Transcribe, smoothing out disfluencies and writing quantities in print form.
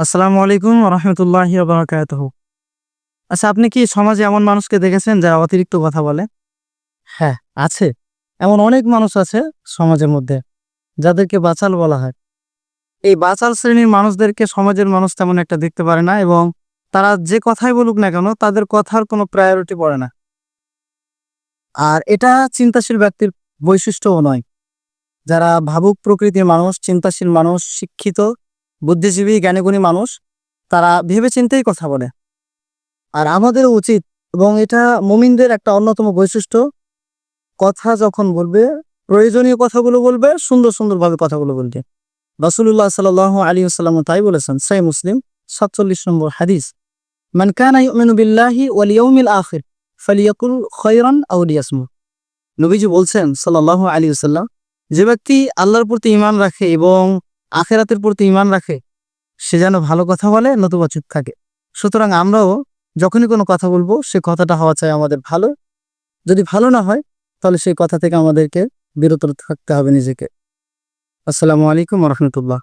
আসসালামু আলাইকুম রহমতুল্লাহি বারাকাতুহু। আচ্ছা, আপনি কি সমাজে এমন মানুষকে দেখেছেন যারা অতিরিক্ত কথা বলে? হ্যাঁ, আছে। এমন অনেক মানুষ আছে সমাজের মধ্যে যাদেরকে বাচাল বলা হয়। এই বাচাল শ্রেণীর মানুষদেরকে সমাজের মানুষ তেমন একটা দেখতে পারে না, এবং তারা যে কথাই বলুক না কেন তাদের কথার কোনো প্রায়োরিটি পড়ে না। আর এটা চিন্তাশীল ব্যক্তির বৈশিষ্ট্যও নয়। যারা ভাবুক প্রকৃতির মানুষ, চিন্তাশীল মানুষ, শিক্ষিত, বুদ্ধিজীবী, জ্ঞানীগুণী মানুষ, তারা ভেবে চিন্তেই কথা বলে। আর আমাদেরও উচিত, এবং এটা মুমিনদের একটা অন্যতম বৈশিষ্ট্য, কথা যখন বলবে প্রয়োজনীয় কথাগুলো বলবে, সুন্দর সুন্দরভাবে কথাগুলো বলবে। রাসূলুল্লাহ সাল্লাল্লাহু আলাইহি ওয়াসাল্লাম তাই বলেছেন, সহিহ মুসলিম ৪৭ নম্বর হাদিস, মান কানা ইউমিনু বিল্লাহি ওয়াল ইয়াউমিল আখির ফালিয়াকুল খায়রান আও লিয়াসমুত। নবীজি বলছেন সাল্লাল্লাহু আলাইহি ওয়াসাল্লাম, যে ব্যক্তি আল্লাহর প্রতি ঈমান রাখে এবং আখিরাতের প্রতি ঈমান রাখে সে যেন ভালো কথা বলে নতুবা চুপ থাকে। সুতরাং আমরাও যখনই কোনো কথা বলবো সে কথাটা হওয়া চাই আমাদের ভালো। যদি ভালো না হয় তাহলে সেই কথা থেকে আমাদেরকে বিরত থাকতে হবে নিজেকে। আসসালামু আলাইকুম রহমতুল্লাহ।